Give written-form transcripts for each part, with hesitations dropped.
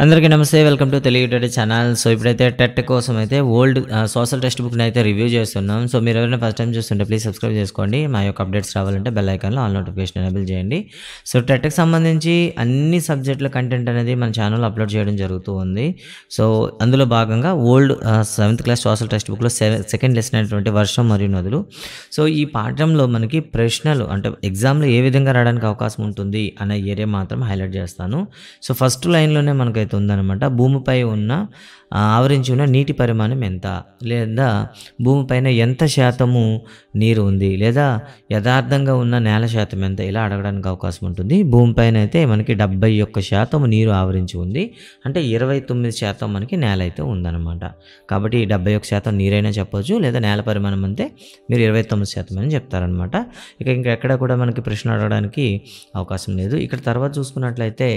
అందరికీ నమస్తే. Welcome to Telugu today channel. So ఇప్పుడైతే టెట్ కోసం అయితే ఓల్డ్ సోషల్ టెక్స్ట్ బుక్ని అయితే రివ్యూ చేస్తున్నాం. సో మీరు ఎవరైనా ఫస్ట్ టైం చూస్తుంటే ప్లీజ్ సబ్స్క్రైబ్ చేసుకోండి. మా యొక్క అప్డేట్స్ రావాలంటే బెల్ ఐకాన్లో ఆల్ నోటిఫికేషన్ ఎనేబుల్ చేయండి. సో టెట్కి సంబంధించి అన్ని సబ్జెక్టుల కంటెంట్ అనేది మన ఛానల్లో అప్లోడ్ చేయడం జరుగుతూ ఉంది. సో అందులో భాగంగా old 7th class social text బుక్లో సెకండ్ లెసన్ అయినటువంటి వర్షం మరియు నదులు. సో ఈ పాఠంలో మనకి ప్రశ్నలు అంటే ఎగ్జామ్లో ఏ విధంగా రావడానికి అవకాశం ఉంటుంది అనే ఏరియా మాత్రం హైలైట్ చేస్తాను. సో ఫస్ట్ లైన్లోనే మనకైతే ఉందన్నమాట. భూమిపై ఉన్న ఆవరించి ఉన్న నీటి పరిమాణం ఎంత, లేదా భూమిపైన ఎంత శాతము నీరు ఉంది, లేదా యథార్థంగా ఉన్న నేల శాతం ఎంత, ఇలా అడగడానికి అవకాశం ఉంటుంది. భూమిపైన అయితే మనకి 71% నీరు ఆవరించి ఉంది, అంటే 29% మనకి నేల అయితే ఉందన్నమాట. కాబట్టి 71% నీరైనా చెప్పొచ్చు, లేదా నేల పరిమాణం అంతే మీరు 29% అని చెప్తారనమాట. ఇంకెక్కడ కూడా మనకి ప్రశ్న అడగడానికి అవకాశం లేదు. ఇక్కడ తర్వాత చూసుకున్నట్లయితే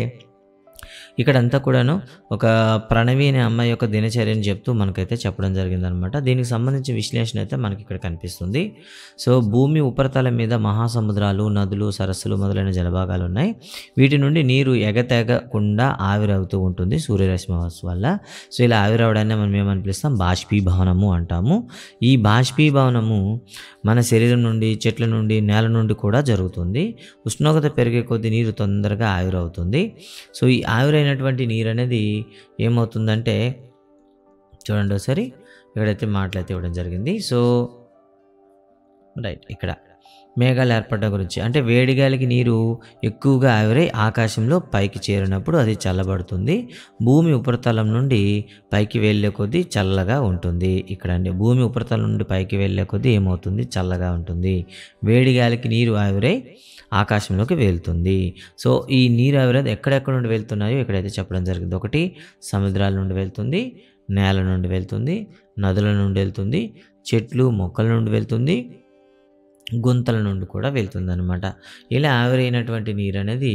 ఇక్కడంతా కూడాను ఒక ప్రణవి అనే అమ్మాయి యొక్క దినచర్యని చెప్తూ మనకైతే చెప్పడం జరిగిందనమాట. దీనికి సంబంధించిన విశ్లేషణ అయితే మనకి ఇక్కడ కనిపిస్తుంది. సో భూమి ఉపరితలం మీద మహాసముద్రాలు, నదులు, సరస్సులు మొదలైన జలభాగాలు ఉన్నాయి. వీటి నుండి నీరు ఎగతెగకుండా ఆవిరవుతూ ఉంటుంది సూర్యరశ్మి వల్ల. సో ఇలా ఆవిరవడాన్ని మనం ఏమని పిలుస్తాం? బాష్పీభవనము అంటాము. ఈ బాష్పీభవనము మన శరీరం నుండి, చెట్ల నుండి, నేల నుండి కూడా జరుగుతుంది. ఉష్ణోగ్రత పెరిగే కొద్దీ నీరు తొందరగా ఆవిరవుతుంది. సో ఈ ఆవిరైనటువంటి నీరు అనేది ఏమవుతుందంటే, చూడండి ఒకసారి ఇక్కడైతే మాటలైతే ఇవ్వడం జరిగింది. సో రైట్, ఇక్కడ మేఘాలు ఏర్పడడం గురించి, అంటే వేడిగాలికి నీరు ఎక్కువగా ఆవిరై ఆకాశంలో పైకి చేరినప్పుడు అది చల్లబడుతుంది. భూమి ఉపరితలం నుండి పైకి వెళ్ళే కొద్దీ చల్లగా ఉంటుంది. ఇక్కడ అండి భూమి ఉపరితలం నుండి పైకి వెళ్ళే కొద్దీ ఏమవుతుంది? చల్లగా ఉంటుంది. వేడిగాలికి నీరు ఆవిరై ఆకాశంలోకి వెళ్తుంది. సో ఈ నీరు ఆవిరేది ఎక్కడెక్కడ నుండి వెళ్తున్నాయో ఇక్కడైతే చెప్పడం జరిగింది. ఒకటి సముద్రాల నుండి వెళ్తుంది, నేల నుండి వెళ్తుంది, నదుల నుండి వెళ్తుంది, చెట్లు మొక్కల నుండి వెళ్తుంది, గుంతల నుండి కూడా వెళ్తుంది అనమాట. ఇలా ఆవిరైనటువంటి నీరు అనేది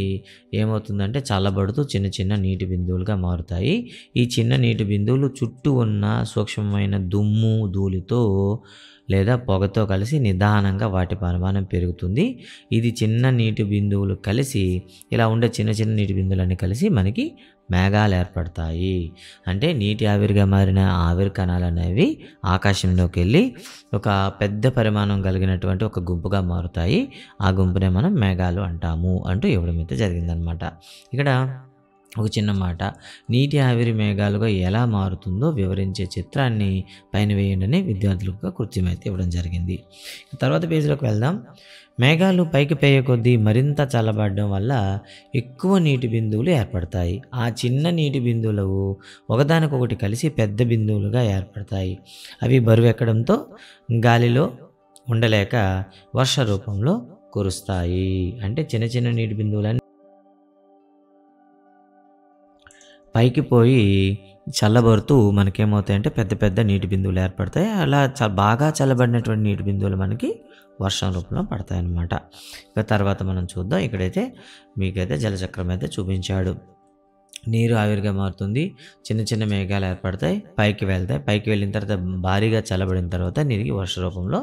ఏమవుతుందంటే చల్లబడుతూ చిన్న చిన్న నీటి బిందువులుగా మారుతాయి. ఈ చిన్న నీటి బిందువులు చుట్టూ ఉన్న సూక్ష్మమైన దుమ్ము, ధూళితో లేదా పొగతో కలిసి నిదానంగా వాటి పరిమాణం పెరుగుతుంది. ఇది చిన్న నీటి బిందువులు కలిసి, ఇలా ఉండే చిన్న చిన్న నీటి బిందువులన్నీ కలిసి మనకి మేఘాలు ఏర్పడతాయి. అంటే నీటి ఆవిరిగా మారిన ఆవిరి కణాలు అనేవి ఆకాశంలోకి వెళ్ళి ఒక పెద్ద పరిమాణం కలిగినటువంటి ఒక గుంపుగా మారుతాయి. ఆ గుంపునే మనం మేఘాలు అంటాము అంటూ ఇవ్వడం అయితే జరిగిందనమాట. ఇక్కడ ఒక చిన్న మాట, నీటి ఆవిరి మేఘాలుగా ఎలా మారుతుందో వివరించే చిత్రాన్ని పైన వేయండి అని విద్యార్థులకు కృత్యం అయితే ఇవ్వడం జరిగింది. తర్వాత పేజీలోకి వెళ్దాం. మేఘాలు పైకి పేయ కొద్దీ మరింత చల్లబడడం వల్ల ఎక్కువ నీటి బిందువులు ఏర్పడతాయి. ఆ చిన్న నీటి బిందువులు ఒకదానికొకటి కలిసి పెద్ద బిందువులుగా ఏర్పడతాయి. అవి బరువెక్కడంతో గాలిలో ఉండలేక వర్ష రూపంలో కురుస్తాయి. అంటే చిన్న చిన్న నీటి బిందువులని పైకి పోయి చల్లబడుతూ మనకేమవుతాయంటే పెద్ద పెద్ద నీటి బిందువులు ఏర్పడతాయి. అలా బాగా చల్లబడినటువంటి నీటి బిందువులు మనకి వర్షం రూపంలో పడతాయి అన్నమాట. ఇక తర్వాత మనం చూద్దాం. ఇక్కడైతే మీకైతే జలచక్రం అయితే చూపించాడు. నీరు ఆవిరిగా మారుతుంది, చిన్న చిన్న మేఘాలు ఏర్పడతాయి, పైకి వెళ్తాయి. పైకి వెళ్ళిన తర్వాత భారీగా చల్లబడిన తర్వాత నీటికి వర్ష రూపంలో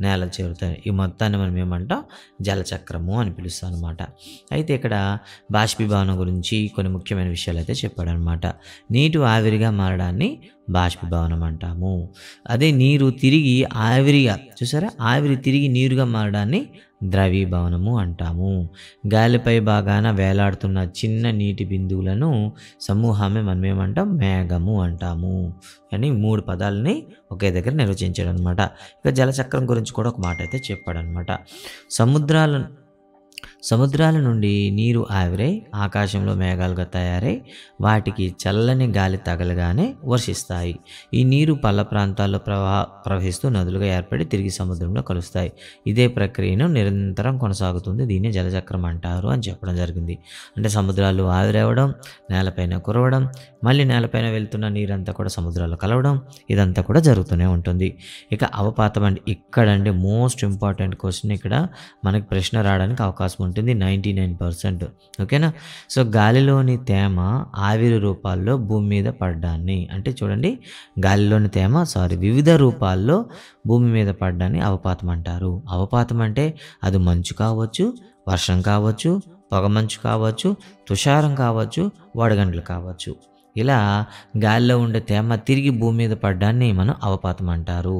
నేల చేరుతాయి. ఈ మొత్తాన్ని మనం ఏమంటాం? జలచక్రము అని పిలుస్తాం అనమాట. అయితే ఇక్కడ బాష్పీభవనం గురించి కొన్ని ముఖ్యమైన విషయాలు అయితే చెప్పాడనమాట. నీటి ఆవిరిగా మారడాన్ని బాష్పీభవనం అంటాము. అదే నీరు తిరిగి ఆవిరిగా, చూసారా, ఆవిరి తిరిగి నీరుగా మారడాన్ని ద్రవీభవనము అంటాము. గాలిపై భాగాన వేలాడుతున్న చిన్న నీటి బిందువులను సమూహమే మనం ఏమంటాం? మేఘము అంటాము అని 3 పదాలని ఒకే దగ్గర నిర్వచించాడు అనమాట. ఇక జలచక్రం గురించి కూడా ఒక మాట అయితే చెప్పాడనమాట. సముద్రాల నుండి నీరు ఆవిరై ఆకాశంలో మేఘాలుగా తయారై వాటికి చల్లని గాలి తగలగానే వర్షిస్తాయి. ఈ నీరు పల్ల ప్రాంతాల్లో ప్రవహిస్తూ నదులుగా ఏర్పడి తిరిగి సముద్రంలో కలుస్తాయి. ఇదే ప్రక్రియను నిరంతరం కొనసాగుతుంది. దీన్ని జలచక్రం అంటారు అని చెప్పడం జరిగింది. అంటే సముద్రాలు ఆవిరవడం, నేలపైన కురవడం, మళ్ళీ నేలపైన వెళ్తున్న నీరంతా కూడా సముద్రాల్లో కలవడం, ఇదంతా కూడా జరుగుతూనే ఉంటుంది. ఇక అవపాతం అండి, ఇక్కడండి మోస్ట్ ఇంపార్టెంట్ క్వశ్చన్. ఇక్కడ మనకి ప్రశ్న రావడానికి అవకాశం ఉంటుంది 99%. ఓకేనా? సో గాలిలోని తేమ ఆవిరి రూపాల్లో భూమి మీద పడ్డాన్ని, అంటే చూడండి, గాలిలోని తేమ వివిధ రూపాల్లో భూమి మీద పడ్డాన్ని అవపాతం అంటారు. అవపాతం అంటే అది మంచు కావచ్చు, వర్షం కావచ్చు, పొగమంచు కావచ్చు, తుషారం కావచ్చు, వడగండ్లు కావచ్చు. ఇలా గాలిలో ఉండే తేమ తిరిగి భూమి మీద పడ్డాన్ని మనం అవపాతం అంటారు,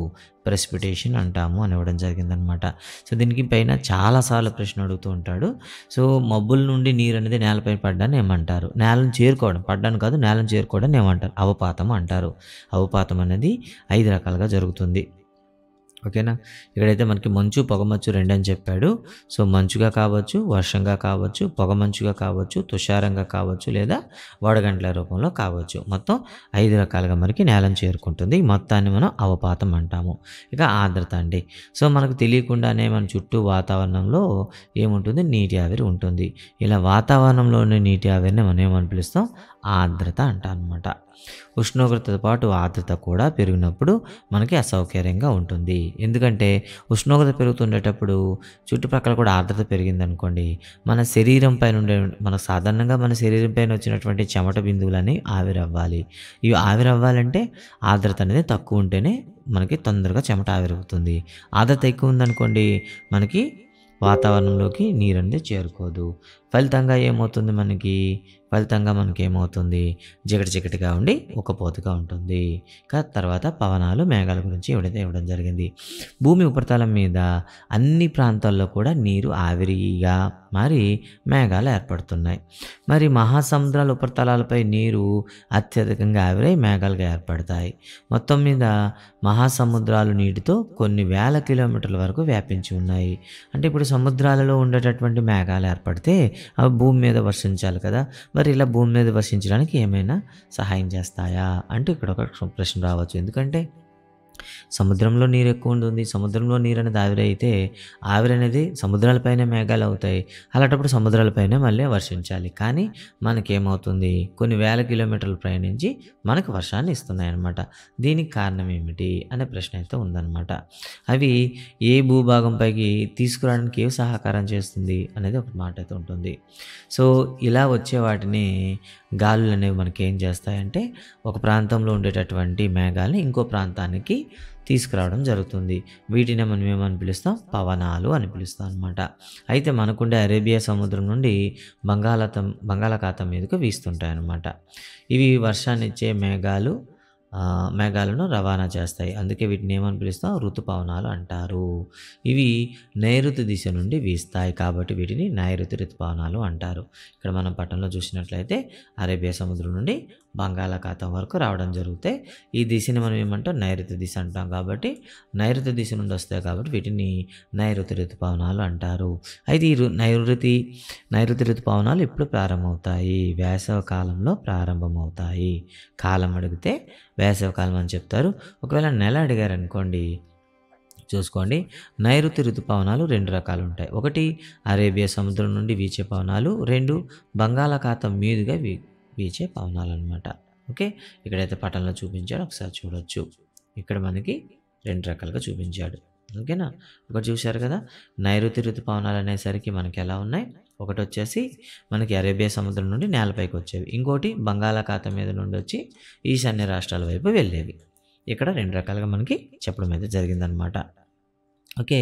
ప్రెసిపిటేషన్ అంటాము అని ఇవ్వడం జరిగిందనమాట. సో దీనికి పైన చాలాసార్లు ప్రశ్న అడుగుతూ ఉంటాడు. సో మబ్బుల నుండి నీరు అనేది నేలపై పడ్డాన్ని ఏమంటారు? నేలను చేరుకోవడం, పడ్డాను కాదు, నేలను చేరుకోవడం ఏమంటారు? అవపాతం అంటారు. అవపాతం అనేది 5 రకాలుగా జరుగుతుంది. ఓకేనా. ఇక్కడైతే మనకి మంచు, పొగమంచు రెండని చెప్పాడు. సో మంచుగా కావచ్చు, వర్షంగా కావచ్చు, పొగమంచుగా కావచ్చు, తుషారంగా కావచ్చు, లేదా వడగండ్ల రూపంలో కావచ్చు. మొత్తం 5 రకాలుగా మనకి నేలను చేరుకుంటుంది. ఈ మొత్తాన్ని మనం అవపాతం అంటాము. ఇక ఆర్ద్రత అండి. సో మనకు తెలియకుండానే మన చుట్టూ వాతావరణంలో ఏముంటుంది? నీటి ఆవిరి ఉంటుంది. ఇలా వాతావరణంలోని నీటి ఆవిరిని మనం ఏమని పిలుస్తాం? ఆర్ద్రత అంటాం అనమాట. ఉష్ణోగ్రతతో పాటు ఆర్ద్రత కూడా పెరిగినప్పుడు మనకి అసౌకర్యంగా ఉంటుంది. ఎందుకంటే ఉష్ణోగ్రత పెరుగుతుండేటప్పుడు చుట్టుపక్కల కూడా ఆర్ద్రత పెరిగిందనుకోండి, మన శరీరం పైన ఉండే సాధారణంగా మన శరీరం పైన వచ్చినటువంటి చెమట బిందువులని ఆవిరవ్వాలి. ఇవి ఆవిరవ్వాలంటే ఆర్ద్రత అనేది తక్కువ ఉంటేనే మనకి తొందరగా చెమట ఆవిరవుతుంది. ఆర్ద్రత ఎక్కువ ఉందనుకోండి, మనకి వాతావరణంలోకి నీరు అనేది చేరుకోదు. ఫలితంగా ఏమవుతుంది మనకేమవుతుంది? చికటిగా ఉండి ఉక్కపోతగా ఉంటుంది. తర్వాత పవనాలు, మేఘాల గురించి ఇవ్వడం జరిగింది. భూమి ఉపరితలం మీద అన్ని ప్రాంతాల్లో కూడా నీరు ఆవిరిగా మారి మేఘాలు ఏర్పడుతున్నాయి. మరి మహాసముద్రాల ఉపరితలాలపై నీరు అత్యధికంగా ఆవిరై మేఘాలుగా ఏర్పడతాయి. మొత్తం మీద మహాసముద్రాలు నీటితో కొన్ని వేల కిలోమీటర్ల వరకు వ్యాపించి ఉన్నాయి. అంటే ఇప్పుడు సముద్రాలలో ఉండేటటువంటి మేఘాలు ఏర్పడితే అవి భూమి మీద వర్షించాలి కదా. మరి ఇలా భూమి మీద వర్షించడానికి ఏమైనా సహాయం చేస్తాయా అంటే ఇక్కడ ఒక ప్రశ్న రావచ్చు. ఎందుకంటే సముద్రంలో నీరు ఎక్కువ ఉంటుంది. సముద్రంలో నీరు అనేది ఆవిరైతే ఆవిరి అనేది సముద్రాలపైన మేఘాలు అవుతాయి. అలాంటప్పుడు సముద్రాలపైనే మళ్ళీ వర్షించాలి. కానీ మనకేమవుతుంది? కొన్ని వేల కిలోమీటర్లు ప్రయాణించి మనకు వర్షాన్ని ఇస్తున్నాయి అన్నమాట. దీనికి కారణం ఏమిటి అనే ప్రశ్న అయితే ఉందన్నమాట. అవి ఏ భూభాగంపైకి తీసుకురావడానికి ఏ సహకారం చేస్తుంది అనేది ఒక మాట అయితే ఉంటుంది. సో ఇలా వచ్చే వాటిని గాలులు అనేవి మనకి ఏం చేస్తాయంటే ఒక ప్రాంతంలో ఉండేటటువంటి మేఘాలని ఇంకో ప్రాంతానికి తీసుకురావడం జరుగుతుంది. వీటిని మనం ఏమని పిలుస్తాం? పవనాలు అని పిలుస్తాం అనమాట. అయితే మనకుండే అరేబియా సముద్రం నుండి బంగాళాఖాతం మీదకు వీస్తుంటాయి అన్నమాట. ఇవి వర్షాన్ని ఇచ్చే మేఘాలను రవాణా చేస్తాయి. అందుకే వీటిని ఏమని పిలుస్తాం? ఋతుపవనాలు అంటారు. ఇవి నైరుతి దిశ నుండి వీస్తాయి కాబట్టి వీటిని నైరుతి ఋతుపవనాలు అంటారు. ఇక్కడ మనం పట్టణంలో చూసినట్లయితే అరేబియా సముద్రం నుండి బంగాళాఖాతం వరకు రావడం జరిగితే ఈ దిశని మనం ఏమంటాం? నైరుతి దిశ అంటాం. కాబట్టి నైరుతి దిశ నుండి వస్తాయి కాబట్టి వీటిని నైరుతి ఋతుపవనాలు అంటారు. అయితే ఈ నైరుతి ఋతుపవనాలు ఎప్పుడు ప్రారంభమవుతాయి? వేసవ కాలంలో ప్రారంభమవుతాయి. కాలం అడిగితే వేసవికాలం అని చెప్తారు. ఒకవేళ నెల అడిగారు అనుకోండి, చూసుకోండి. నైరుతి ఋతుపవనాలు 2 రకాలు ఉంటాయి. ఒకటి అరేబియా సముద్రం నుండి వీచే పవనాలు, 2 బంగాళాఖాతం మీదుగా వీచే పవనాలు అనమాట. ఓకే, ఇక్కడైతే పటంలో చూపించాడు, ఒకసారి చూడొచ్చు. ఇక్కడ మనకి 2 రకాలుగా చూపించాడు. ఓకేనా, ఒకటి చూశారు కదా. నైరుతి ఋతుపవనాలు అనేసరికి మనకి ఎలా ఉన్నాయి? ఒకటి వచ్చేసి మనకి అరేబియా సముద్రం నుండి నేలపైకి వచ్చేవి, ఇంకోటి బంగాళాఖాతం మీద నుండి వచ్చి ఈశాన్య రాష్ట్రాల వైపు వెళ్ళేవి. ఇక్కడ 2 రకాలుగా మనకి చెప్పడం అయితే జరిగిందనమాట. ఓకే,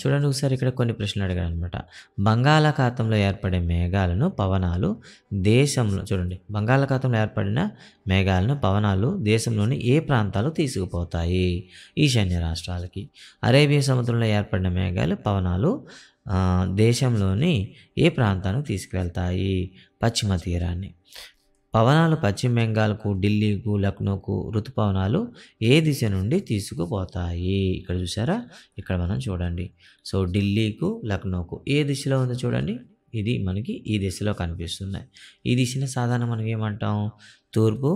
చూడండి ఒకసారి ఇక్కడ కొన్ని ప్రశ్నలు అడిగాడు అనమాట. బంగాళాఖాతంలో ఏర్పడే మేఘాలను పవనాలు దేశంలో, చూడండి, బంగాళాఖాతంలో ఏర్పడిన మేఘాలను పవనాలు దేశంలోని ఏ ప్రాంతాలు తీసుకుపోతాయి? ఈశాన్య రాష్ట్రాలకి. అరేబియా సముద్రంలో ఏర్పడిన మేఘాలు పవనాలు దేశంలోని ఏ ప్రాంతానికి తీసుకువెళ్తాయి? పశ్చిమ తీరాన్ని. పవనాలు పశ్చిమ బెంగాల్కు, ఢిల్లీకు, లక్నోకు ఋతుపవనాలు ఏ దిశ నుండి తీసుకుపోతాయి? ఇక్కడ చూసారా, ఇక్కడ మనం చూడండి. సో ఢిల్లీకు, లక్నోకు ఏ దిశలో ఉందో చూడండి. ఇది మనకి ఈ దిశలో కనిపిస్తున్నాయి. ఈ దిశని సాధారణ మనం ఏమంటాం? తూర్పు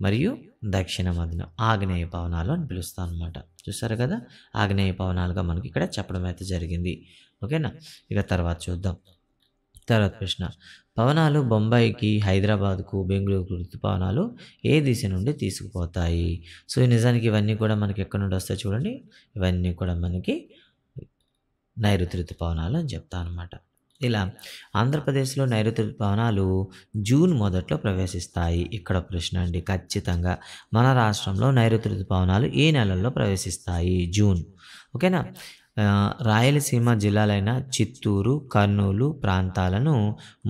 మరియు దక్షిణ మధ్యన ఆగ్నేయ పవనాలు అని పిలుస్తాం అనమాట. చూసారు కదా, ఆగ్నేయ పవనాలుగా మనకి ఇక్కడ చెప్పడం అయితే జరిగింది. ఓకేనా, ఇక తర్వాత చూద్దాం. తర్వాత ప్రశ్న, పవనాలు బొంబాయికి, హైదరాబాద్కు, బెంగళూరుకు ఋతుపవనాలు ఏ దిశ నుండి తీసుకుపోతాయి? సో నిజానికి ఇవన్నీ కూడా మనకి ఎక్కడి నుండి వస్తాయి చూడండి. ఇవన్నీ కూడా మనకి నైరుతి ఋతుపవనాలు అని చెప్తాను అనమాట. ఇలా ఆంధ్రప్రదేశ్లో నైరుతి ఋతుపవనాలు జూన్ మొదట్లో ప్రవేశిస్తాయి. ఇక్కడ ప్రశ్న అండి, ఖచ్చితంగా మన రాష్ట్రంలో నైరుతి ఋతుపవనాలు ఏ నెలల్లో ప్రవేశిస్తాయి? జూన్. ఓకేనా, రాయలసీమ జిల్లాలైన చిత్తూరు, కర్నూలు ప్రాంతాలను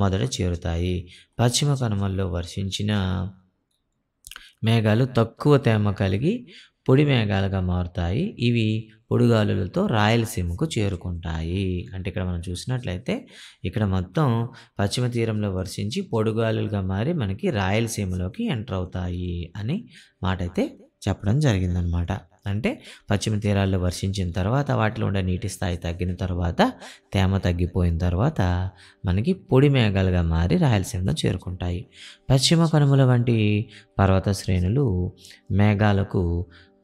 మొదట చేరుతాయి. పశ్చిమ కనుమల్లో వర్షించిన మేఘాలు తక్కువ తేమ కలిగి పొడి మేఘాలుగా మారుతాయి. ఇవి పొడిగాలులతో రాయలసీమకు చేరుకుంటాయి. అంటే ఇక్కడ మనం చూసినట్లయితే ఇక్కడ మొత్తం పశ్చిమ తీరంలో వర్షించి పొడిగాలులుగా మారి మనకి రాయలసీమలోకి ఎంటర్ అవుతాయి అని మాట అయితే చెప్పడం జరిగిందనమాట. అంటే పశ్చిమ తీరాల్లో వర్షించిన తర్వాత వాటిలో ఉండే నీటి స్థాయి తగ్గిన తర్వాత తేమ తగ్గిపోయిన తర్వాత మనకి పొడి మేఘాలుగా మారి రాయలసీమలో చేరుకుంటాయి. పశ్చిమ కనుమల వంటి పర్వత శ్రేణులు మేఘాలకు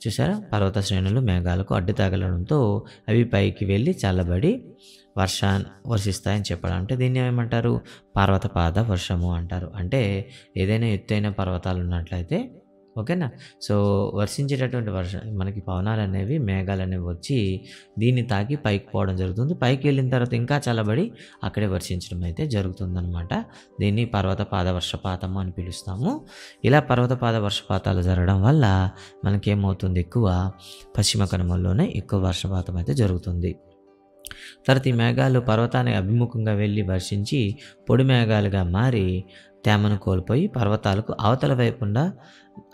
చూసారా, పర్వత శ్రేణులు మేఘాలకు అడ్డు తగలడంతో అవి పైకి వెళ్ళి చల్లబడి వర్షిస్తాయని చెప్పడం. అంటే దీన్ని ఏమంటారు, పర్వతపాద వర్షము అంటారు. అంటే ఏదైనా ఎత్తైన పర్వతాలు ఉన్నట్లయితే ఓకేనా, సో వర్షించేటటువంటి మనకి పవనాలు అనేవి మేఘాలు అనేవి వచ్చి దీన్ని తాకి పైకి పోవడం జరుగుతుంది. పైకి వెళ్ళిన తర్వాత ఇంకా చల్లబడి అక్కడే వర్షించడం అయితే జరుగుతుందన్నమాట. దీన్ని పర్వతపాద వర్షపాతము అని పిలుస్తాము. ఇలా పర్వతపాద వర్షపాతాలు జరగడం వల్ల మనకేమవుతుంది, ఎక్కువ పశ్చిమ కనుమల్లోనే ఎక్కువ వర్షపాతం అయితే జరుగుతుంది. తర్వాత ఈ మేఘాలు పర్వతానికి అభిముఖంగా వెళ్ళి వర్షించి పొడి మేఘాలుగా మారి తేమను కోల్పోయి పర్వతాలకు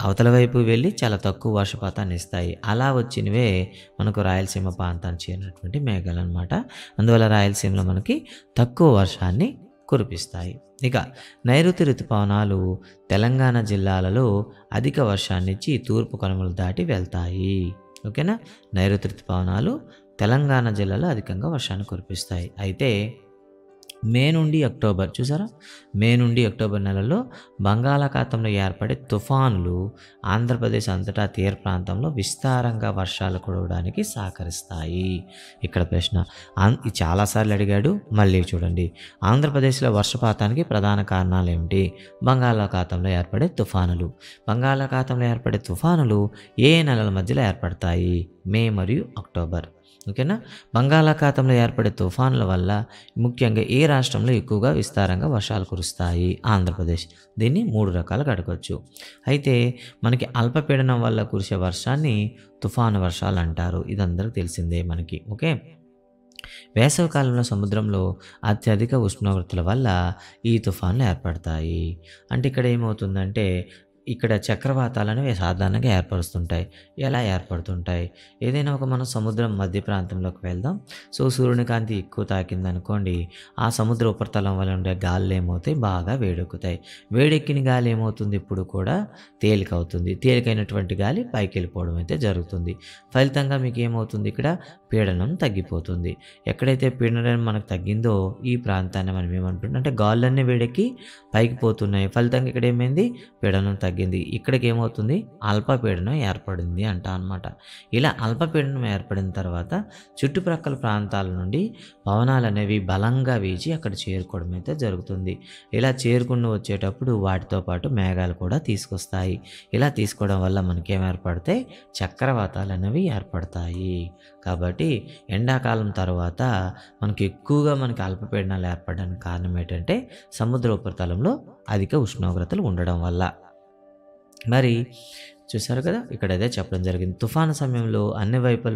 అవతల వైపు వెళ్ళి చాలా తక్కువ వర్షపాతాన్ని ఇస్తాయి. అలా వచ్చినవే మనకు రాయలసీమ ప్రాంతాన్ని చేరినటువంటి మేఘాలు అనమాట. అందువల్ల రాయలసీమలో మనకి తక్కువ వర్షాన్ని కురిపిస్తాయి. ఇక నైరుతి ఋతుపవనాలు తెలంగాణ జిల్లాలలో అధిక వర్షాన్ని ఇచ్చి తూర్పు కనుమలు దాటి వెళ్తాయి. ఓకేనా, నైరుతి ఋతుపవనాలు తెలంగాణ జిల్లాలో అధికంగా వర్షాన్ని కురిపిస్తాయి. అయితే మే నుండి అక్టోబర్ చూసారా, మే నుండి అక్టోబర్ నెలలో బంగాళాఖాతంలో ఏర్పడే తుఫానులు ఆంధ్రప్రదేశ్ అంతటా తీర ప్రాంతంలో విస్తారంగా వర్షాలు కురవడానికి సహకరిస్తాయి. ఇక్కడ ప్రశ్న చాలాసార్లు అడిగాడు, మళ్ళీ చూడండి. ఆంధ్రప్రదేశ్లో వర్షపాతానికి ప్రధాన కారణాలు ఏమిటి? బంగాళాఖాతంలో ఏర్పడే తుఫానులు. బంగాళాఖాతంలో ఏర్పడే తుఫానులు ఏ నెలల మధ్యలో ఏర్పడతాయి? మే మరియు అక్టోబర్. ఓకేనా, బంగాళాఖాతంలో ఏర్పడే తుఫానుల వల్ల ముఖ్యంగా ఏ రాష్ట్రంలో ఎక్కువగా విస్తారంగా వర్షాలు కురుస్తాయి? ఆంధ్రప్రదేశ్. దీన్ని 3 రకాలుగా అడగవచ్చు. అయితే మనకి అల్పపీడనం వల్ల కురిసే వర్షాన్ని తుఫాను వర్షాలు అంటారు. ఇది అందరికీ తెలిసిందే మనకి. ఓకే, వేసవికాలంలో సముద్రంలో అత్యధిక ఉష్ణోగ్రతల వల్ల ఈ తుఫాన్లు ఏర్పడతాయి. అంటే ఇక్కడ ఏమవుతుందంటే ఇక్కడ చక్రవాతాలు అనేవి సాధారణంగా ఏర్పరుస్తుంటాయి. ఎలా ఏర్పడుతుంటాయి? ఏదైనా మనం సముద్రం మధ్య ప్రాంతంలోకి వెళ్దాం. సో సూర్యుని కాంతి ఎక్కువ తాకిందనుకోండి, ఆ సముద్ర ఉపరితలం వల్ల ఉండే గాలులు ఏమవుతాయి, బాగా వేడెక్కుతాయి. వేడెక్కిన గాలి ఏమవుతుంది, ఇప్పుడు కూడా తేలికవుతుంది. తేలికైనటువంటి గాలి పైకి వెళ్ళిపోవడం అయితే జరుగుతుంది. ఫలితంగా మీకు ఏమవుతుంది, ఇక్కడ పీడనం తగ్గిపోతుంది. ఎక్కడైతే పీడనం మనకు తగ్గిందో ఈ ప్రాంతాన్ని మనం ఏమంటున్నాం అంటే గాలులన్నీ వేడెక్కి పైకి పోతున్నాయి. ఫలితంగా ఇక్కడ ఏమైంది, పీడనం తగ్గింది. ఇక్కడికి ఏమవుతుంది, అల్పపీడనం ఏర్పడింది అనమాట. ఇలా అల్పపీడనం ఏర్పడిన తర్వాత చుట్టుప్రక్కల ప్రాంతాల నుండి పవనాలు అనేవి బలంగా వీచి అక్కడ చేరుకోవడం అయితే జరుగుతుంది. ఇలా చేరుకుని వచ్చేటప్పుడు వాటితో పాటు మేఘాలు కూడా తీసుకొస్తాయి. ఇలా తీసుకోవడం వల్ల మనకేం ఏర్పడతాయి, చక్రవాతాలు అనేవి ఏర్పడతాయి. కాబట్టి ఎండాకాలం తర్వాత మనకి ఎక్కువగా అల్పపీడనాలు ఏర్పడడానికి కారణం ఏంటంటే సముద్ర ఉపరితలంలో అధిక ఉష్ణోగ్రతలు ఉండడం వల్ల. మరి చూసారు కదా, ఇక్కడ అదే చెప్పడం జరిగింది. తుఫాను సమయంలో అన్ని వైపుల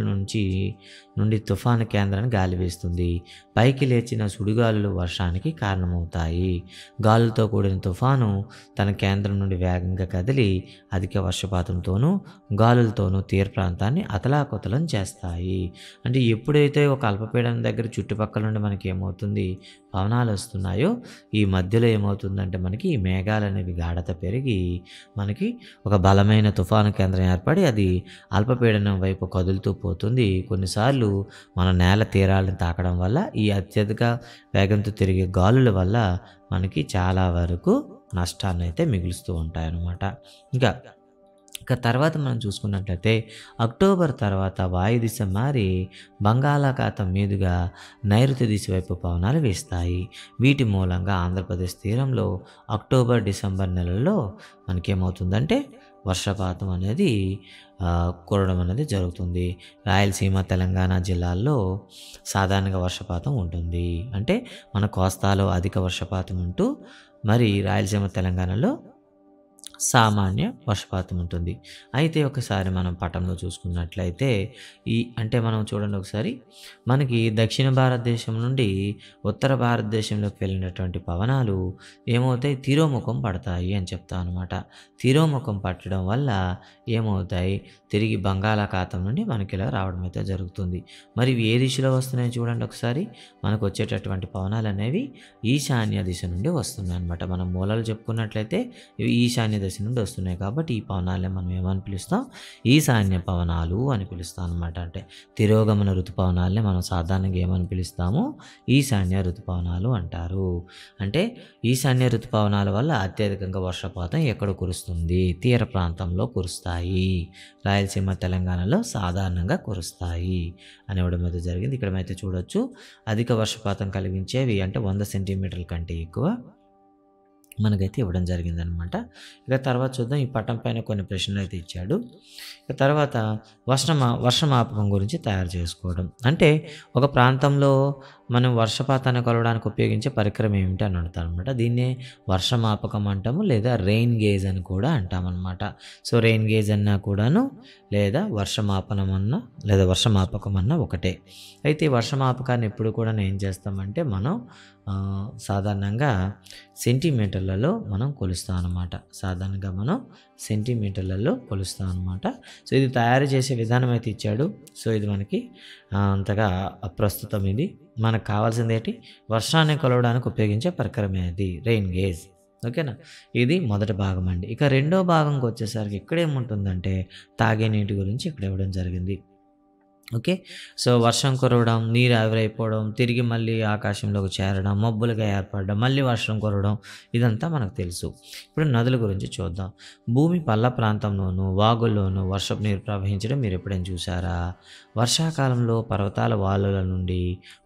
నుండి తుఫాను కేంద్రాన్ని గాలి వేస్తుంది. పైకి లేచిన సుడిగాలులు వర్షానికి కారణమవుతాయి. గాలులతో కూడిన తుఫాను తన కేంద్రం నుండి వేగంగా కదిలి అధిక వర్షపాతంతోనూ గాలులతోనూ తీర ప్రాంతాన్ని అతలాకుతలం చేస్తాయి. అంటే ఎప్పుడైతే ఒక అల్పపీడనం దగ్గర చుట్టుపక్కల నుండి మనకి ఏమవుతుంది, పవనాలు వస్తున్నాయో ఈ మధ్యలో ఏమవుతుందంటే మనకి ఈ మేఘాలు అనేవి గాఢత పెరిగి మనకి ఒక బలమైన తుఫాను కేంద్రం ఏర్పడి అది అల్పపీడనం వైపు కదులుతూ పోతుంది. కొన్నిసార్లు మన నేల తీరాలను తాకడం వల్ల ఈ అత్యధిక వేగంతో తిరిగే గాలుల వల్ల మనకి చాలా వరకు నష్టాన్ని అయితే మిగులుస్తూ ఉంటాయన్నమాట. ఇక తర్వాత మనం చూసుకున్నట్లయితే అక్టోబర్ తర్వాత వాయుదిశ మారి బంగాళాఖాతం మీదుగా నైరుతి దిశ వైపు పవనాలు వీస్తాయి. వీటి మూలంగా ఆంధ్రప్రదేశ్ తీరంలో అక్టోబర్ డిసెంబర్ నెలల్లో మనకేమవుతుందంటే వర్షపాతం అనేది కురవడం అనేది జరుగుతుంది. రాయలసీమ తెలంగాణ జిల్లాల్లో సాధారణంగా వర్షపాతం ఉంటుంది. అంటే మన కోస్తాలో అధిక వర్షపాతం ఉంటూ మరి రాయలసీమ తెలంగాణలో సామాన్య వర్షపాతం ఉంటుంది. అయితే ఒకసారి మనం పటంలో చూసుకున్నట్లయితే అంటే మనం చూడండి ఒకసారి, మనకి దక్షిణ భారతదేశం నుండి ఉత్తర భారతదేశంలోకి వెళ్ళినటువంటి పవనాలు ఏమవుతాయి, తిరోముఖం పడతాయి అని చెప్తాం అనమాట. తిరోముఖం పట్టడం వల్ల ఏమవుతాయి, తిరిగి బంగాళాఖాతం నుండి మనకి ఇలా రావడం అయితే జరుగుతుంది. మరి ఇవి ఏ దిశలో వస్తున్నాయి చూడండి ఒకసారి, మనకు వచ్చేటటువంటి పవనాలు అనేవి ఈశాన్య దిశ నుండి వస్తున్నాయి అనమాట. మనం మూలాలు చెప్పుకున్నట్లయితే ఇవి ఈశాన్య దిశ నుండి వస్తున్నాయి కాబట్టి ఈ పవనాలనే మనం ఏమని పిలుస్తాం, ఈశాన్య పవనాలు అని పిలుస్తాం అనమాట. అంటే తిరోగమన ఋతుపవనాలనే మనం సాధారణంగా ఏమని పిలుస్తాము, ఈశాన్య ఋతుపవనాలు అంటారు. అంటే ఈశాన్య ఋతుపవనాల వల్ల అత్యధికంగా వర్షపాతం ఎక్కడ కురుస్తుంది, తీర ప్రాంతంలో కురుస్తాయి, రాయలసీమ తెలంగాణలో సాధారణంగా కురుస్తాయి అని ఇవ్వడం అయితే జరిగింది. ఇక్కడ అయితే చూడొచ్చు, అధిక వర్షపాతం కలిగించేవి అంటే 100 సెంటీమీటర్ల కంటే ఎక్కువ మనకైతే ఇవ్వడం జరిగిందనమాట. ఇక తర్వాత చూద్దాం, ఈ పటం పైన కొన్ని ప్రశ్నలు అయితే ఇచ్చాడు. ఇక తర్వాత వర్షమాపకం గురించి తయారు చేసుకోవడం. అంటే ఒక ప్రాంతంలో మనం వర్షపాతాన్ని కొలవడానికి ఉపయోగించే పరికరం ఏమిటి అని అడుగుతాం అనమాట. దీన్నే వర్షమాపకం అంటాము, లేదా రెయిన్ గేజ్ అని కూడా అంటామన్నమాట. సో రెయిన్ గేజ్ అన్నా కూడాను, లేదా వర్షమాపనం అన్నా, లేదా వర్షమాపకం అన్నా ఒకటే. అయితే వర్షమాపకాన్ని ఎప్పుడు కూడా ఏం చేస్తామంటే మనం సాధారణంగా సెంటీమీటర్లలో మనం కొలుస్తాం అనమాట. సాధారణంగా మనం సెంటీమీటర్లలో కొలుస్తాం అనమాట. సో ఇది తయారు చేసే విధానం అయితే ఇచ్చాడు. సో ఇది మనకి అంతగా అప్రస్తుతం. ఇది మనకు కావాల్సింది ఏంటి, వర్షాన్ని కొలవడానికి ఉపయోగించే పరికరమే అది రెయిన్ గేజ్. ఓకేనా, ఇది మొదటి భాగం అండి. ఇక రెండో భాగంకి వచ్చేసరికి ఇక్కడ ఏముంటుందంటే తాగే నీటి గురించి ఇక్కడ ఇవ్వడం జరిగింది. ఓకే, సో వర్షం కురవడం, నీరు ఆవిరైపోవడం, తిరిగి మళ్ళీ ఆకాశంలోకి చేరడం, మబ్బులుగా ఏర్పడడం, మళ్ళీ వర్షం కురవడం, ఇదంతా మనకు తెలుసు. ఇప్పుడు నదుల గురించి చూద్దాం. భూమి పల్ల ప్రాంతంలోనూ వాగుల్లోనూ వర్షపు నీరు ప్రవహించడం మీరు ఎప్పుడైనా చూసారా? వర్షాకాలంలో పర్వతాల వాలుల నుండి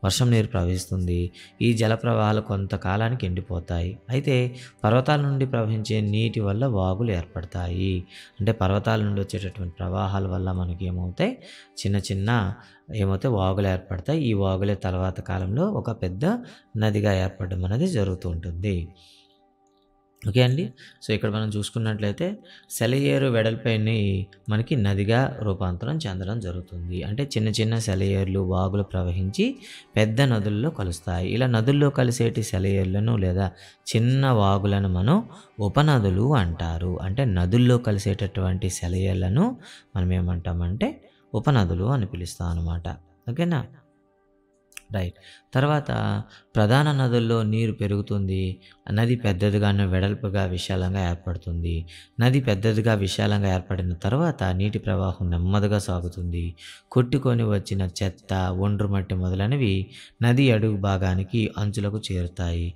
వర్షం నీరు ప్రవహిస్తుంది. ఈ జల ప్రవాహాలు కొంతకాలానికి ఎండిపోతాయి. అయితే పర్వతాల నుండి ప్రవహించే నీటి వల్ల వాగులు ఏర్పడతాయి. అంటే పర్వతాల నుండి వచ్చేటటువంటి ప్రవాహాల వల్ల మనకి ఏమవుతాయి, చిన్న చిన్న ఏమవుతాయి, వాగులు ఏర్పడతాయి. ఈ వాగులే తర్వాత కాలంలో ఒక పెద్ద నదిగా ఏర్పడడం అనేది జరుగుతూ ఉంటుంది. ఓకే అండి, సో ఇక్కడ మనం చూసుకున్నట్లయితే సెలయేరు వెడల్పైని మనకి నదిగా రూపాంతరం చెందడం జరుగుతుంది. అంటే చిన్న చిన్న సెలయేర్లు, వాగులు ప్రవహించి పెద్ద నదుల్లో కలుస్తాయి. ఇలా నదుల్లో కలిసేటి సెలయేర్లను లేదా చిన్న వాగులను మనం ఉపనదులు అంటారు. అంటే నదుల్లో కలిసేటటువంటి సెలయేర్లను మనం ఏమంటామంటే ఉపనదులు అని పిలుస్తాం అన్నమాట. ఓకేనా, రైట్. తర్వాత ప్రధాన నదుల్లో నీరు పెరుగుతుంది. నది పెద్దదిగాను వెడల్పుగా విశాలంగా ఏర్పడుతుంది. నది పెద్దదిగా విశాలంగా ఏర్పడిన తర్వాత నీటి ప్రవాహం నెమ్మదిగా సాగుతుంది. కొట్టుకొని వచ్చిన చెత్త, ఒండ్రు మట్టి మొదలైనవి నది అడుగు భాగానికి అంచులకు చేరుతాయి.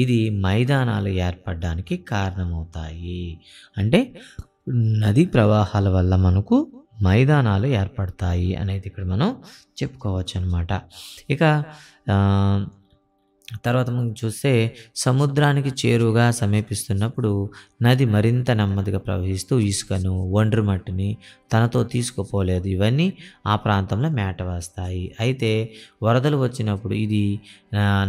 ఇది మైదానాలు ఏర్పడడానికి కారణమవుతాయి. అంటే నది ప్రవాహాల వల్ల మనకు మైదానాలు ఏర్పడతాయి అనేది ఇక్కడ మనం చెప్పుకోవచ్చు అన్నమాట. ఇక తర్వాత మనం చూస్తే సముద్రానికి చేరువుగా సమీపిస్తున్నప్పుడు నది మరింత నెమ్మదిగా ప్రవహిస్తూ ఇసుకను, ఒండ్రు మట్టిని తనతో తీసుకుపోలేదు. ఇవన్నీ ఆ ప్రాంతంలో మేట వేస్తాయి. అయితే వరదలు వచ్చినప్పుడు ఇది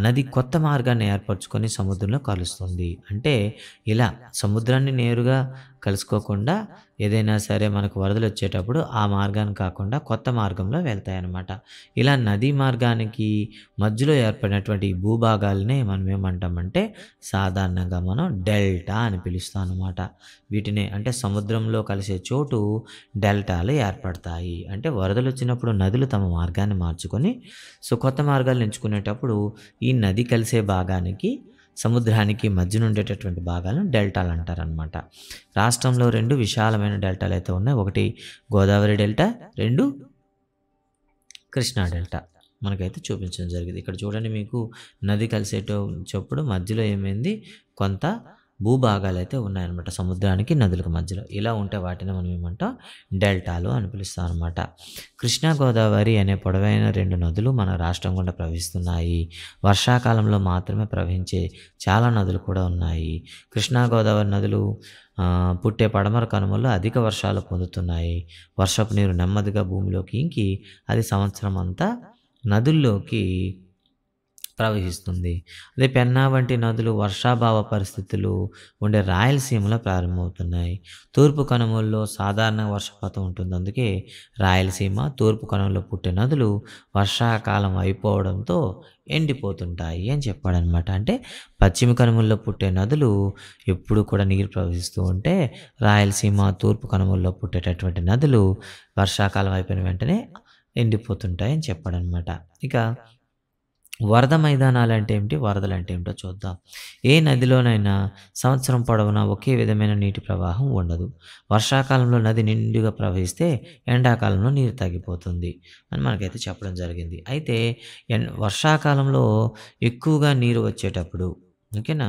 నది కొత్త మార్గాన్ని ఏర్పరచుకొని సముద్రంలో కలుస్తుంది. అంటే ఇలా సముద్రాన్ని నేరుగా కలుసుకోకుండా ఏదైనా సరే మనకు వరదలు వచ్చేటప్పుడు ఆ మార్గాన్ని కాకుండా కొత్త మార్గంలో వెళ్తాయన్నమాట. ఇలా నదీ మార్గానికి మధ్యలో ఏర్పడినటువంటి ఈ భూభాగాలనే మనం ఏమంటామంటే సాధారణంగా మనం డెల్టా అని పిలుస్తాం అన్నమాట. వీటిని అంటే సముద్రంలో కలిసే చోటు డెల్టాలు ఏర్పడతాయి. అంటే వరదలు వచ్చినప్పుడు నదులు తమ మార్గాన్ని మార్చుకొని సో కొత్త మార్గాలు ఎంచుకునేటప్పుడు ఈ నది కలిసే భాగానికి సముద్రానికి మధ్యన ఉండేటటువంటి భాగాలను డెల్టాలు అంటారనమాట. రాష్ట్రంలో 2 విశాలమైన డెల్టాలు అయితే ఉన్నాయి. ఒకటి గోదావరి డెల్టా, 2 కృష్ణా డెల్టా మనకైతే చూపించడం జరిగింది. ఇక్కడ చూడండి, మీకు నది కలిసేటప్పుడు మధ్యలో ఏమైంది, కొంత భూభాగాలు అయితే ఉన్నాయన్నమాట సముద్రానికి నదులకు మధ్యలో. ఇలా ఉంటే వాటిని మనం ఏమంటాం, డెల్టాలు అని పిలుస్తాం అనమాట. కృష్ణా గోదావరి అనే పొడవైన 2 నదులు మన రాష్ట్రం గుండా ప్రవహిస్తున్నాయి. వర్షాకాలంలో మాత్రమే ప్రవహించే చాలా నదులు కూడా ఉన్నాయి. కృష్ణా గోదావరి నదులు పుట్టే పడమర కనుమల్లో అధిక వర్షాలు పొందుతున్నాయి. వర్షపు నీరు నెమ్మదిగా భూమిలోకి ఇంకి అది సంవత్సరం అంతా నదుల్లోకి ప్రవహిస్తుంది. అదే పెన్నా వంటి నదులు వర్షాభావ పరిస్థితులు ఉండే రాయలసీమలో ప్రారంభమవుతున్నాయి. తూర్పు కనుమల్లో సాధారణ వర్షపాతం ఉంటుంది. అందుకే రాయలసీమ, తూర్పు కనుమల్లో పుట్టే నదులు వర్షాకాలం అయిపోవడంతో ఎండిపోతుంటాయి అని చెప్పాడనమాట. అంటే పశ్చిమ కనుమల్లో పుట్టే నదులు ఎప్పుడు కూడా నీరు ప్రవహిస్తూ ఉంటే, రాయలసీమ, తూర్పు కనుమల్లో పుట్టేటటువంటి నదులు వర్షాకాలం అయిపోయిన వెంటనే ఎండిపోతుంటాయి అని చెప్పాడనమాట. ఇక వరద మైదానాలంటే ఏమిటి? వరదలంటే ఏమిటో చూద్దాం. ఏ నదిలోనైనా సంవత్సరం పొడవునా ఒకే విధమైన నీటి ప్రవాహం ఉండదు. వర్షాకాలంలో నది నిండుగా ప్రవహిస్తే ఎండాకాలంలో నీరు తగ్గిపోతుంది అని మనకైతే చెప్పడం జరిగింది. అయితే వర్షాకాలంలో ఎక్కువగా నీరు వచ్చేటప్పుడు ఓకేనా,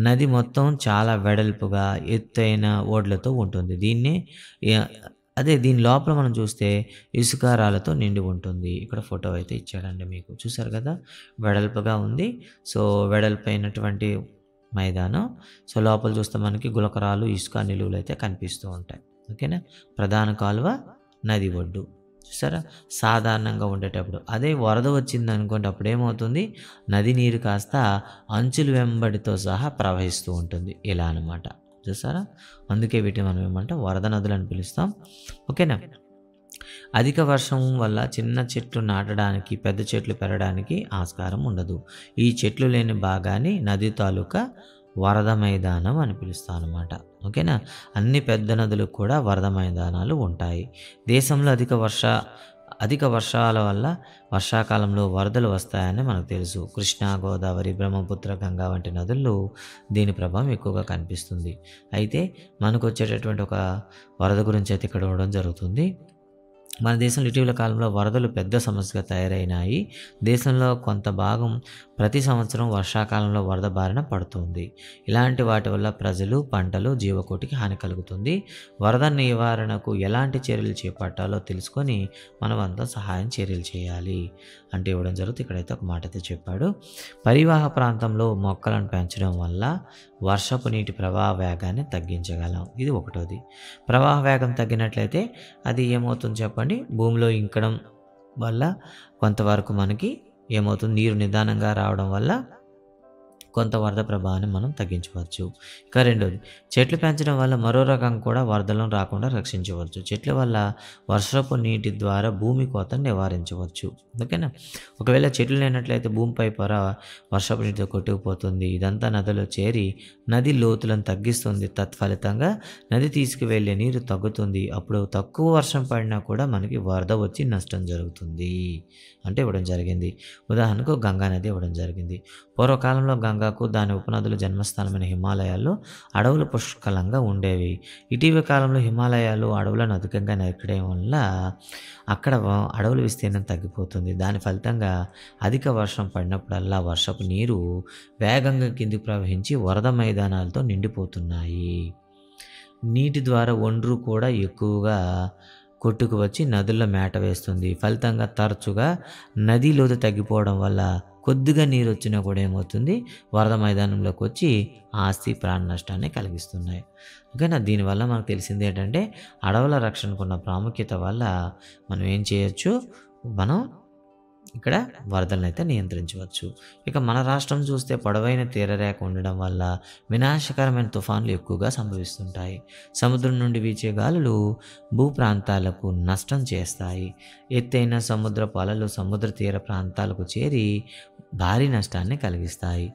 నది మొత్తం చాలా వెడల్పుగా ఎత్తైన ఓడ్లతో ఉంటుంది. దీని లోపల మనం చూస్తే ఇసుక రాళ్ళతో నిండి ఉంటుంది. ఇక్కడ ఫోటో అయితే ఇచ్చాడండి మీకు. చూసారు కదా, వెడల్పుగా ఉంది. సో వెడల్పైనటువంటి మైదానం. సో లోపల చూస్తే మనకి గులకరాలు, ఇసుక నిలువలు అయితే కనిపిస్తూ ఉంటాయి. ఓకేనా, ప్రధాన కాలువ నది ఒడ్డు. చూసారా, సాధారణంగా ఉండేటప్పుడు. అదే వరద వచ్చింది అనుకోండి, అప్పుడు ఏమవుతుంది, నది నీరు కాస్త అంచుల వెంబడితో సహా ప్రవహిస్తూ ఉంటుంది. ఇలా అనమాట. చూసారా, అందుకే వీటిని మనం ఏమంటే వరద నదులు అని పిలుస్తాం. ఓకేనా. అధిక వర్షం వల్ల చిన్న చెట్లు నాటడానికి, పెద్ద చెట్లు పెరగడానికి ఆస్కారం ఉండదు. ఈ చెట్లు లేని భాగాన్ని నది తాలూకా వరద మైదానం అని పిలుస్తాం అనమాట. ఓకేనా. అన్ని పెద్ద నదులకు కూడా వరద మైదానాలు ఉంటాయి. దేశంలో అధిక వర్షాల వల్ల వర్షాకాలంలో వరదలు వస్తాయని మనకు తెలుసు. కృష్ణా, గోదావరి, బ్రహ్మపుత్ర, గంగా వంటి నదుల్లో దీని ప్రభావం ఎక్కువగా కనిపిస్తుంది. అయితే మనకు వచ్చేటటువంటి ఒక వరద గురించి అయితే ఇక్కడ ఇవ్వడం జరుగుతుంది. మన దేశంలో ఇటీవల కాలంలో వరదలు పెద్ద సమస్యగా తయారైనాయి. దేశంలో కొంత భాగం ప్రతి సంవత్సరం వర్షాకాలంలో వరద బారిన పడుతుంది. ఇలాంటి వాటి వల్ల ప్రజలు, పంటలు, జీవకోటికి హాని కలుగుతుంది. వరద నివారణకు ఎలాంటి చర్యలు చేపట్టాలో తెలుసుకొని మనమంతా సహాయం చర్యలు చేయాలి అంటే ఇవ్వడం జరుగుతుంది. ఇక్కడైతే ఒక మాట అయితే చెప్పాడు. పరివాహ ప్రాంతంలో మొక్కలను పెంచడం వల్ల వర్షపు నీటి ప్రవాహ వేగాన్ని తగ్గించగలం. ఇది ఒకటోది. ప్రవాహ వేగం తగ్గినట్లయితే అది ఏమవుతుంది చెప్పండి, భూమిలో ఇంకడం వల్ల కొంతవరకు మనకి ఏమవుతుంది, నీరు నిదానంగా రావడం వల్ల కొంత వరద ప్రభావాన్ని మనం తగ్గించవచ్చు. ఇక రెండోది, చెట్లు పెంచడం వల్ల మరో రకం కూడా వరదలను రాకుండా రక్షించవచ్చు. చెట్ల వల్ల వర్షపు నీటి ద్వారా భూమి కోతను నివారించవచ్చు. ఓకేనా. ఒకవేళ చెట్లు లేనట్లయితే భూమిపై పొర వర్షపు నీటితో కొట్టుకుపోతుంది. ఇదంతా నదిలో చేరి నది లోతులను తగ్గిస్తుంది. తత్ఫలితంగా నది తీసుకువెళ్ళే నీరు తగ్గుతుంది. అప్పుడు తక్కువ వర్షం పడినా కూడా మనకి వరద వచ్చి నష్టం జరుగుతుంది అంటే ఇవ్వడం జరిగింది. ఉదాహరణకు గంగా నది ఇవ్వడం జరిగింది. పూర్వకాలంలో గంగాకు దాని ఉపనదుల జన్మస్థానమైన హిమాలయాల్లో అడవులు పుష్కలంగా ఉండేవి. ఇటీవల కాలంలో హిమాలయాలు అడవులను అధికంగా నరకడం వల్ల అక్కడ అడవుల విస్తీర్ణం తగ్గిపోతుంది. దాని ఫలితంగా అధిక వర్షం పడినప్పుడల్లా వర్షపు నీరు వేగంగా కిందికి ప్రవహించి వరద మైదానాలతో నిండిపోతున్నాయి. నీటి ద్వారా ఒండ్రు కూడా ఎక్కువగా కొట్టుకు వచ్చి నదుల్లో మేట వేస్తుంది. ఫలితంగా తరచుగా నది లోతు తగ్గిపోవడం వల్ల కొద్దిగా నీరు వచ్చినా కూడా ఏమవుతుంది, వరద మైదానంలోకి వచ్చి ఆస్తి, ప్రాణ నష్టాన్ని కలిగిస్తున్నాయి. ఓకేనా. దీనివల్ల మనకు తెలిసింది ఏంటంటే అడవుల రక్షణకున్న ప్రాముఖ్యత వల్ల మనం ఏం చేయొచ్చు, మనం ఇక్కడ వరదలను అయితే నియంత్రించవచ్చు. ఇక మన రాష్ట్రం చూస్తే పొడవైన తీరరేఖ ఉండడం వల్ల వినాశకరమైన తుఫాన్లు ఎక్కువగా సంభవిస్తుంటాయి. సముద్రం నుండి వీచే గాలులు భూ ప్రాంతాలకు నష్టం చేస్తాయి. ఎత్తైన సముద్రపు అలలు సముద్ర తీర ప్రాంతాలకు చేరి భారీ నష్టాన్ని కలిగిస్తాయి.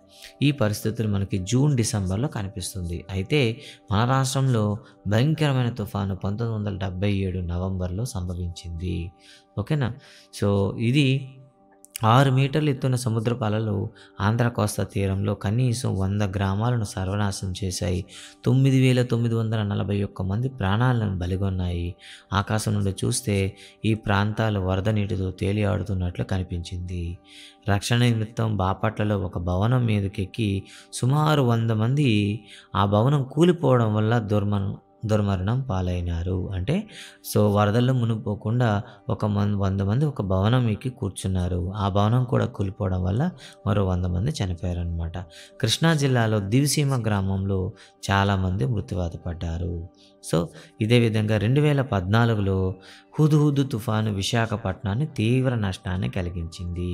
ఈ పరిస్థితులు మనకి జూన్, డిసెంబర్లో కనిపిస్తుంది. అయితే మన రాష్ట్రంలో భయంకరమైన తుఫాను 1977 నవంబర్లో సంభవించింది. ఓకేనా. సో ఇది 6 మీటర్లు ఎత్తున్న సముద్రపు అలలు ఆంధ్ర కోస్తా తీరంలో కనీసం 100 గ్రామాలను సర్వనాశనం చేశాయి. 9,941 మంది ప్రాణాలను బలిగొన్నాయి. ఆకాశం నుండి చూస్తే ఈ ప్రాంతాలు వరద నీటితో తేలియాడుతున్నట్లు కనిపించింది. రక్షణ నిమిత్తం బాపట్లలో ఒక భవనం మీదకెక్కి సుమారు 100 మంది ఆ భవనం కూలిపోవడం వల్ల దుర్మరణం పాలైనారు. అంటే సో వరదల్లో మునిగిపోకుండా 100 మంది ఒక భవనం ఎక్కి కూర్చున్నారు. ఆ భవనం కూడా కూలిపోవడం వల్ల మరో 100 మంది చనిపోయారు అనమాట. కృష్ణా జిల్లాలో దివిసీమ గ్రామంలో చాలామంది మృత్యువాత పడ్డారు. సో ఇదే విధంగా 2014లో హుద్‌హుద్ తుఫాను విశాఖపట్నాన్ని తీవ్ర నష్టాన్ని కలిగించింది.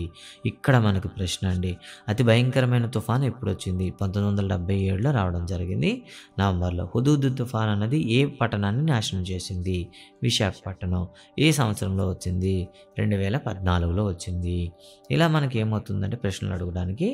ఇక్కడ మనకు ప్రశ్న అండి. అతి భయంకరమైన తుఫాను ఎప్పుడొచ్చింది? 1977లో రావడం జరిగింది నవంబర్‌లో. హుద్‌హుద్ తుఫాన్ అన్నది ఏ పట్టణాన్ని నాశనం చేసింది? విశాఖపట్నం. ఏ సంవత్సరంలో వచ్చింది? 2014లో వచ్చింది. ఇలా మనకి ఏమవుతుందంటే ప్రశ్నలు అడగడానికి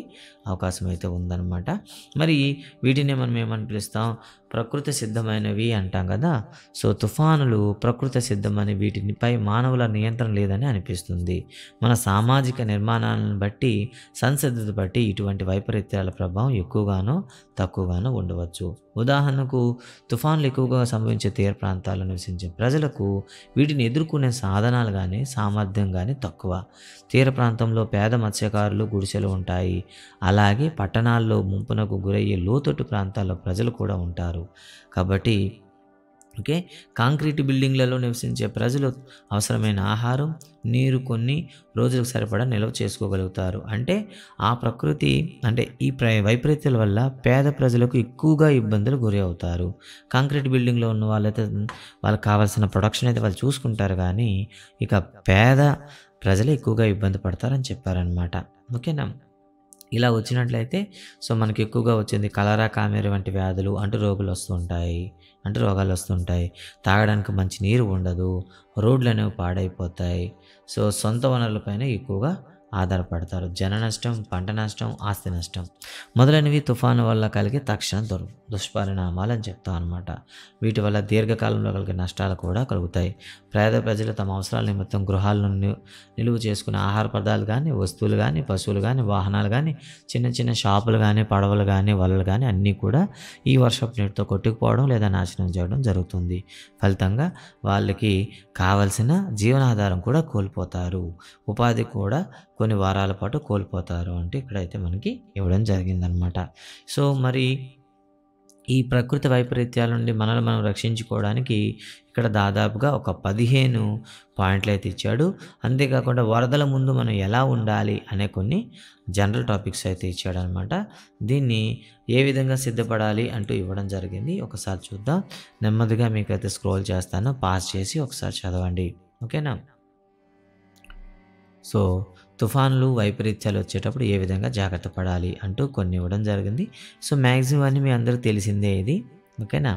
అవకాశం అయితే ఉందన్నమాట. మరి వీటినే మనం ఏమని పిలుస్తాం? ప్రకృతి సిద్ధమైనవి అంటాం కదా! సో, తుఫానులు ప్రకృతి సిద్ధమని వీటిపై మానవుల నియంత్రణ లేదని అనిపిస్తుంది. మన సామాజిక నిర్మాణాలను బట్టి, సంసిద్ధత బట్టి ఇటువంటి వైపరీత్యాల ప్రభావం ఎక్కువగానో, తక్కువగానో ఉండవచ్చు. ఉదాహరణకు తుఫాన్లు ఎక్కువగా సంభవించే తీర ప్రాంతాల్లో నివసించే ప్రజలకు వీటిని ఎదుర్కొనే సాధనాలు గానీ, సామర్థ్యం గానీ తక్కువ. తీర ప్రాంతంలో పేద మత్స్యకారులు గుడిసెలు ఉంటాయి. అలాగే పట్టణాల్లో ముంపునకు గురయ్యే లోతట్టు ప్రాంతాల్లో ప్రజలు కూడా ఉంటారు. కాబట్టి ఓకే, కాంక్రీట్ బిల్డింగ్లలో నివసించే ప్రజలు అవసరమైన ఆహారం, నీరు కొన్ని రోజులకు సరిపడా నిల్వ చేసుకోగలుగుతారు. అంటే ఆ ప్రకృతి అంటే ఈ వైపరీత్యాల వల్ల పేద ప్రజలకు ఎక్కువగా ఇబ్బందులు గురి అవుతారు. కాంక్రీట్ బిల్డింగ్లో ఉన్న వాళ్ళైతే వాళ్ళకి కావాల్సిన ప్రొడక్షన్ అయితే వాళ్ళు చూసుకుంటారు, కానీ ఇక పేద ప్రజలే ఎక్కువగా ఇబ్బంది పడతారని చెప్పారనమాట. ఓకేనా? ఇలా వచ్చినట్లయితే సో, మనకి ఎక్కువగా వచ్చింది కలరా, కామెర్లు వంటి వ్యాధులు, రోగాలు వస్తుంటాయి. తాగడానికి మంచి నీరు ఉండదు. రోడ్లనేవి పాడైపోతాయి. సో, సొంత వనరులపైన ఎక్కువగా ఆధారపడతారు. జన నష్టం, పంట నష్టం, ఆస్తి నష్టం మొదలైనవి తుఫాను వల్ల కలిగే తక్షణ దుష్పరిణామాలు అని చెప్తాం అనమాట. వీటి వల్ల దీర్ఘకాలంలో కలిగే నష్టాలు కూడా కలుగుతాయి. పేద ప్రజలు తమ అవసరాల నిమిత్తం గృహాలను నిలువ చేసుకునే ఆహార పదార్థాలు కానీ, వస్తువులు కానీ, పశువులు కానీ, వాహనాలు కానీ, చిన్న చిన్న షాపులు కానీ, పడవలు కానీ, వలలు కానీ అన్నీ కూడా ఈ వర్షపు నీటితో కొట్టుకుపోవడం లేదా నాశనం చేయడం జరుగుతుంది. ఫలితంగా వాళ్ళకి కావలసిన జీవనాధారం కూడా కోల్పోతారు. ఉపాధి కూడా కొన్ని వారాల పాటు కోల్పోతారు అంటే ఇక్కడైతే మనకి ఇవ్వడం జరిగిందనమాట. సో, మరి ఈ ప్రకృతి వైపరీత్యాల నుండి మనల్ని మనం రక్షించుకోవడానికి ఇక్కడ దాదాపుగా ఒక 15 పాయింట్లు అయితే ఇచ్చాడు. అంతేకాకుండా వరదల ముందు మనం ఎలా ఉండాలి అనే కొన్ని జనరల్ టాపిక్స్ అయితే ఇచ్చాడనమాట. దీన్ని ఏ విధంగా సిద్ధపడాలి అంటూ ఇవ్వడం జరిగింది. ఒకసారి చూద్దాం. నెమ్మదిగా మీకైతే స్క్రోల్ చేస్తాను. పాస్ చేసి ఒకసారి చదవండి. ఓకేనా? సో, తుఫాన్లు, వైపరీత్యాలు వచ్చేటప్పుడు ఏ విధంగా జాగ్రత్త పడాలి అంటూ కొన్ని ఇవ్వడం జరిగింది. సో, మ్యాక్సిమం అన్నీ మీ అందరికీ తెలిసిందే ఇది. ఓకేనా?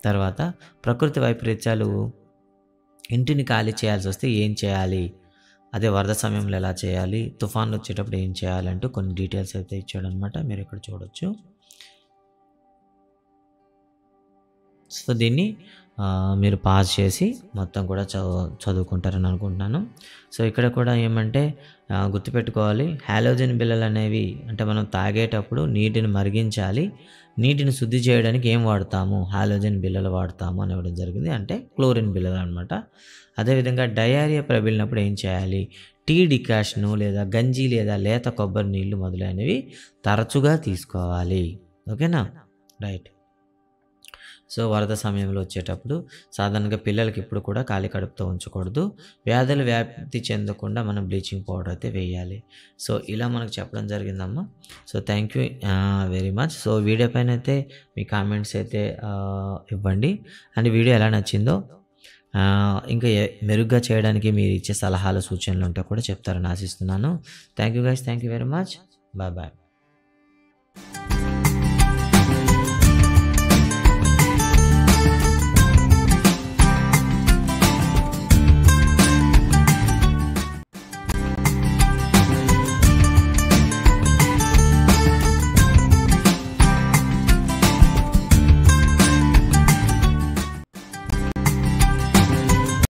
తర్వాత ప్రకృతి వైపరీత్యాలు, ఇంటిని ఖాళీ చేయాల్సి వస్తే ఏం చేయాలి? అదే వరద సమయంలో ఎలా చేయాలి? తుఫాన్లు వచ్చేటప్పుడు ఏం చేయాలి? అంటూ కొన్ని డీటెయిల్స్ అయితే ఇచ్చాడనమాట. మీరు ఇక్కడ చూడొచ్చు. సో, దీన్ని మీరు పాజ్ చేసి మొత్తం కూడా చదువుకుంటారని అనుకుంటున్నాను. సో, ఇక్కడ కూడా ఏమంటే గుర్తుపెట్టుకోవాలి, హాలోజన్ బిళ్ళలు అనేవి అంటే మనం తాగేటప్పుడు నీటిని మరిగించాలి. నీటిని శుద్ధి చేయడానికి ఏం వాడతాము? హాలోజన్ బిళ్ళలు వాడతాము అని ఇవ్వడం జరిగింది. అంటే క్లోరిన్ బిళ్ళలు అనమాట. అదేవిధంగా డయేరియా ప్రబలినప్పుడు ఏం చేయాలి? టీ డికాషను లేదా గంజి లేదా లేత కొబ్బరి నీళ్ళు మొదలైనవి తరచుగా తీసుకోవాలి. ఓకేనా? రైట్. సో, వరద సమయంలో వచ్చేటప్పుడు సాధారణంగా పిల్లలకి ఎప్పుడు కూడా ఖాళీ కడుపుతో ఉంచకూడదు. వ్యాధులు వ్యాప్తి చెందకుండా మనం బ్లీచింగ్ పౌడర్ అయితే వేయాలి. సో, ఇలా మనకు చెప్పడం జరిగిందమ్మా. So, thank you very much. So, video పైన అయితే మీ కామెంట్స్ అయితే ఇవ్వండి. అండ్ వీడియో ఎలా నచ్చిందో ఇంకా మెరుగ్గా చేయడానికి మీరు ఇచ్చే సలహాలు, సూచనలు ఉంటే కూడా చెప్తారని ఆశిస్తున్నాను. Thank you guys. Thank you very much. Bye bye.